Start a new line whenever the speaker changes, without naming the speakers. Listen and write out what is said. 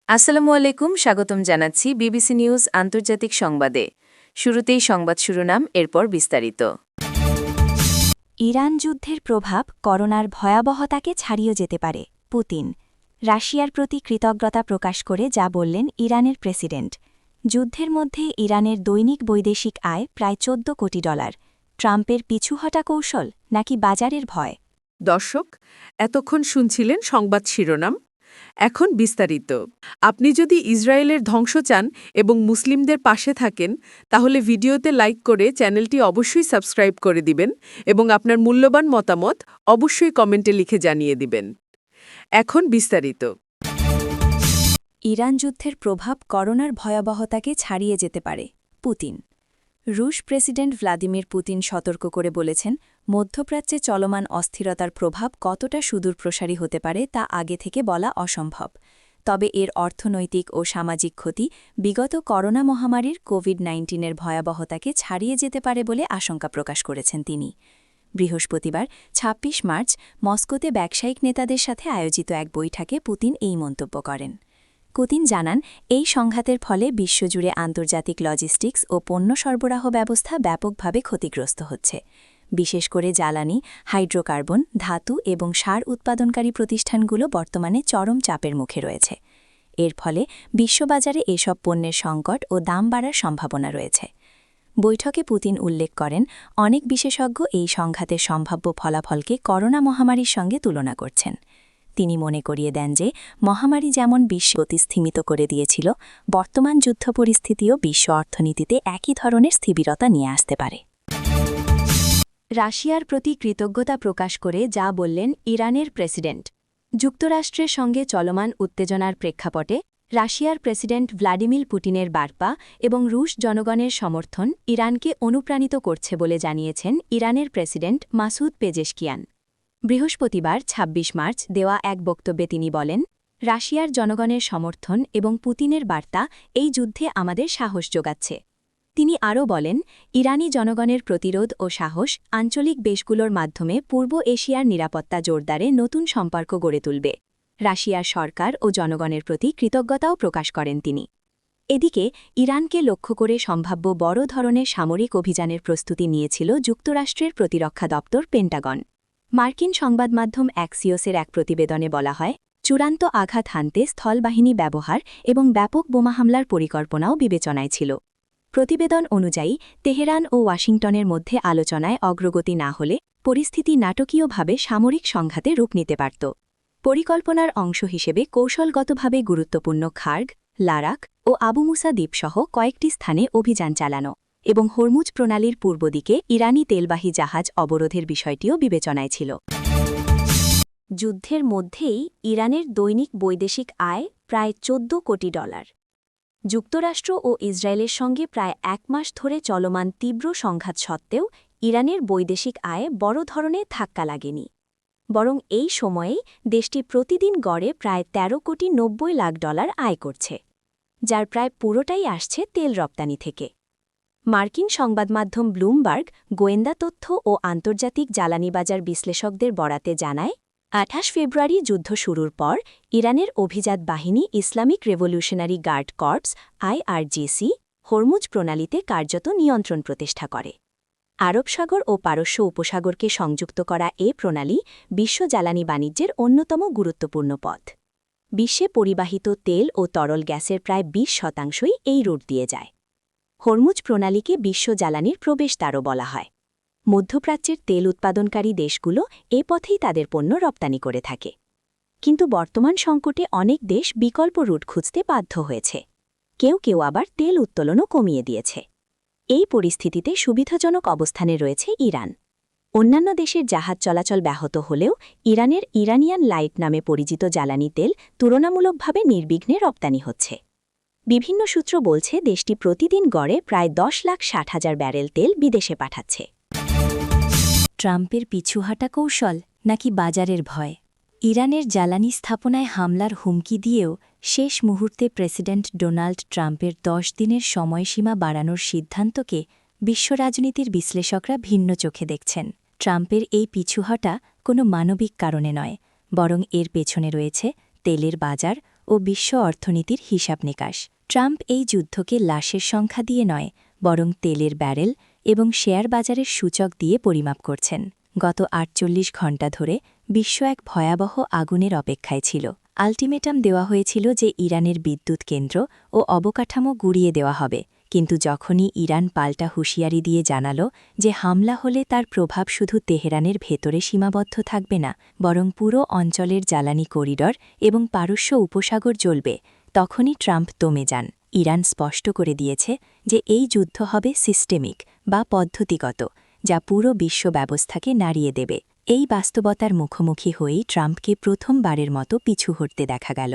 আসসালামু আলাইকুম, স্বাগতম জানাচ্ছি বিবিসি নিউজ আন্তর্জাতিক সংবাদে। শুরুতেই সংবাদ শিরোনাম, এরপর বিস্তারিত।
ইরান যুদ্ধের প্রভাব করোনার ভয়াবহতাকে ছাড়িয়ে যেতে পারে, পুতিন। রাশিয়ার প্রতি কৃতজ্ঞতা প্রকাশ করে যা বললেন ইরানের প্রেসিডেন্ট। যুদ্ধের মধ্যে ইরানের দৈনিক বৈদেশিক আয় প্রায় $14 কোটি। ট্রাম্পের পিছুহটা কৌশল নাকি বাজারের ভয়?
দর্শক, এতক্ষণ শুনছিলেন সংবাদ শিরোনাম। এখন বিস্তারিত। আপনি যদি ইসরায়েলের ধ্বংস চান এবং মুসলিমদের পাশে থাকেন, তাহলে ভিডিওতে লাইক করে চ্যানেলটি অবশ্যই সাবস্ক্রাইব করে দিবেন এবং আপনার মূল্যবান মতামত অবশ্যই কমেন্টে লিখে জানিয়ে দিবেন। এখন বিস্তারিত।
ইরান যুদ্ধের প্রভাব করোনার ভয়াবহতাকে ছাড়িয়ে যেতে পারে, পুতিন। রুশ প্রেসিডেন্ট ভ্লাদিমির পুতিন সতর্ক করে বলেছেন, মধ্যপ্রাচ্যে চলমান অস্থিরতার প্রভাব কতটা সুদূরপ্রসারী হতে পারে তা আগে থেকে বলা অসম্ভব। তবে এর অর্থনৈতিক ও সামাজিক ক্ষতি বিগত করোনা মহামারীর কোভিড-19-এর ভয়াবহতাকে ছাড়িয়ে যেতে পারে বলে আশঙ্কা প্রকাশ করেছেন তিনি। বৃহস্পতিবার ২৬ মার্চ মস্কোতে ব্যবসায়িক নেতাদের সাথে আয়োজিত এক বৈঠকে পুতিন এই মন্তব্য করেন। পুতিন জানান, এই সংঘাতের ফলে বিশ্বজুড়ে আন্তর্জাতিক লজিস্টিক্স ও পণ্য সরবরাহ ব্যবস্থা ব্যাপকভাবে ক্ষতিগ্রস্ত হচ্ছে। বিশেষ করে জ্বালানি, হাইড্রোকার্বন, ধাতু এবং সার উৎপাদনকারী প্রতিষ্ঠানগুলো বর্তমানে চরম চাপের মুখে রয়েছে। এর ফলে বিশ্ববাজারে এসব পণ্যের সংকট ও দাম বাড়ার সম্ভাবনা রয়েছে। বৈঠকে পুতিন উল্লেখ করেন, অনেক বিশেষজ্ঞ এই সংঘাতের সম্ভাব্য ফলাফলকে করোনা মহামারীর সঙ্গে তুলনা করছেন। তিনি মনে করিয়ে দেন যে মহামারী যেমন বিশ্ব স্থিমিত করে দিয়েছিল, বর্তমান যুদ্ধ পরিস্থিতিও বিশ্ব অর্থনীতিতে একই ধরনের স্থিরতা নিয়ে আসতে পারে। রাশিয়ার প্রতি কৃতজ্ঞতা প্রকাশ করে যা বললেন ইরানের প্রেসিডেন্ট। যুক্তরাষ্ট্রের সঙ্গে চলমান উত্তেজনার প্রেক্ষাপটে রাশিয়ার প্রেসিডেন্ট ভ্লাদিমির পুতিনের বার্তা এবং রুশ জনগণের সমর্থন ইরানকে অনুপ্রাণিত করছে বলে জানিয়েছেন ইরানের প্রেসিডেন্ট মাসুদ পেজেশকিয়ান। বৃহস্পতিবার ২৬ মার্চ দেওয়া এক বক্তব্যে তিনি বলেন, রাশিয়ার জনগণের সমর্থন এবং পুতিনের বার্তা এই যুদ্ধে আমাদের সাহস যোগাচ্ছে। তিনি আরও বলেন, ইরানি জনগণের প্রতিরোধ ও সাহস আঞ্চলিক দেশগুলোর মাধ্যমে পূর্ব এশিয়ার নিরাপত্তা জোরদারে নতুন সম্পর্ক গড়ে তুলবে। রাশিয়ার সরকার ও জনগণের প্রতি কৃতজ্ঞতাও প্রকাশ করেন তিনি। এদিকে ইরানকে লক্ষ্য করে সম্ভাব্য বড় ধরনের সামরিক অভিযানের প্রস্তুতি নিয়েছিল যুক্তরাষ্ট্রের প্রতিরক্ষা দপ্তর পেন্টাগন। মার্কিন সংবাদমাধ্যম অ্যাক্সিওসের এক প্রতিবেদনে বলা হয়, চূড়ান্ত আঘাত হানতে স্থলবাহিনী ব্যবহার এবং ব্যাপক বোমা হামলার পরিকল্পনাও বিবেচনায় ছিল। প্রতিবেদন অনুযায়ী তেহরান ও ওয়াশিংটনের মধ্যে আলোচনায় অগ্রগতি না হলে পরিস্থিতি নাটকীয়ভাবে সামরিক সংঘাতে রূপ নিতে পারত। পরিকল্পনার অংশ হিসেবে কৌশলগতভাবে গুরুত্বপূর্ণ খার্গ, লারাক ও আবু মুসা দ্বীপসহ কয়েকটি স্থানে অভিযান চালানো এবং হরমুজ প্রণালীর পূর্ব দিকে ইরানি তেলবাহী জাহাজ অবরোধের বিষয়টিও বিবেচনায় ছিল। যুদ্ধের মধ্যেই ইরানের দৈনিক বৈদেশিক আয় প্রায় $14 কোটি। যুক্তরাষ্ট্র ও ইসরায়েলের সঙ্গে প্রায় এক মাস ধরে চলমান তীব্র সংঘাত সত্ত্বেও ইরানের বৈদেশিক আয়ে বড় ধরনের ধাক্কা লাগেনি। বরং এই সময়েই দেশটি প্রতিদিন গড়ে প্রায় $13,90,00,000 আয় করছে, যার প্রায় পুরোটাই আসছে তেল রপ্তানি থেকে। মার্কিন সংবাদমাধ্যম ব্লুমবার্গ গোয়েন্দা তথ্য ও আন্তর্জাতিক জ্বালানি বাজার বিশ্লেষকদের বরাতে জানায়, ২৮ ফেব্রুয়ারি যুদ্ধ শুরুর পর ইরানের অভিজাত বাহিনী Islamic Revolutionary Guard Corps IRGC Hormuz প্রণালীতে কার্যত নিয়ন্ত্রণ প্রতিষ্ঠা করে। আরব সাগর ও পারস্য উপসাগরকে সংযুক্ত করা এ প্রণালী বিশ্ব জ্বালানি বাণিজ্যের অন্যতম গুরুত্বপূর্ণ পথ। বিশ্বে পরিবাহিত তেল ও তরল গ্যাসের প্রায় ২০% এই রুট দিয়ে যায়। হরমুজ প্রণালীকে বিশ্ব জ্বালানির প্রবেশদ্বারও বলা হয়। মধ্যপ্রাচ্যের তেল উৎপাদনকারী দেশগুলো এ পথেই তাদের পণ্য রপ্তানি করে থাকে। কিন্তু বর্তমান সংকটে অনেক দেশ বিকল্প রুট খুঁজতে বাধ্য হয়েছে। কেউ কেউ আবার তেল উত্তোলনও কমিয়ে দিয়েছে। এই পরিস্থিতিতে সুবিধাজনক অবস্থানে রয়েছে ইরান। অন্যান্য দেশের জাহাজ চলাচল ব্যাহত হলেও ইরানের ইরানিয়ান লাইট নামে পরিচিত জ্বালানি তেল তুলনামূলকভাবে নির্বিঘ্নে রপ্তানি হচ্ছে। বিভিন্ন সূত্র বলছে দেশটি প্রতিদিন গড়ে প্রায় 10,60,000 ব্যারেল তেল বিদেশে পাঠাচ্ছে। ট্রাম্পের পিছুহাটা কৌশল নাকি বাজারের ভয়? ইরানের জ্বালানি স্থাপনায় হামলার হুমকি দিয়েও শেষ মুহূর্তে প্রেসিডেন্ট ডোনাল্ড ট্রাম্পের 10 দিনের সময়সীমা বাড়ানোর সিদ্ধান্তকে বিশ্ব রাজনীতির বিশ্লেষকরা ভিন্ন চোখে দেখছেন। ট্রাম্পের এই পিছুহটা কোনো মানবিক কারণে নয়, বরং এর পেছনে রয়েছে তেলের বাজার ও বিশ্ব অর্থনীতির হিসাব নিকাশ ট্রাম্প এই যুদ্ধকে লাশের সংখ্যা দিয়ে নয় বরং তেলের ব্যারেল এবং শেয়ার বাজারের সূচক দিয়ে পরিমাপ করছেন গত ৪৮ ঘণ্টা ধরে বিশ্ব এক ভয়াবহ আগুনের অপেক্ষায় ছিল আল্টিমেটাম দেওয়া হয়েছিল যে ইরানের বিদ্যুৎ কেন্দ্র ও অবকাঠামো গুড়িয়ে দেওয়া হবে কিন্তু যখনই ইরান পাল্টা হুঁশিয়ারি দিয়ে জানাল যে হামলা হলে তার প্রভাব শুধু তেহরানের ভেতরে সীমাবদ্ধ থাকবে না বরং পুরো অঞ্চলের জ্বালানি করিডর এবং পারস্য উপসাগর জ্বলবে তখনই ট্রাম্প দমে যান ইরান স্পষ্ট করে দিয়েছে যে এই যুদ্ধ হবে সিস্টেমিক বা পদ্ধতিগত যা পুরো বিশ্ব ব্যবস্থাকে নাড়িয়ে দেবে এই বাস্তবতার মুখোমুখি হয়েই ট্রাম্পকে প্রথমবারের মতো পিছু হটতে দেখা গেল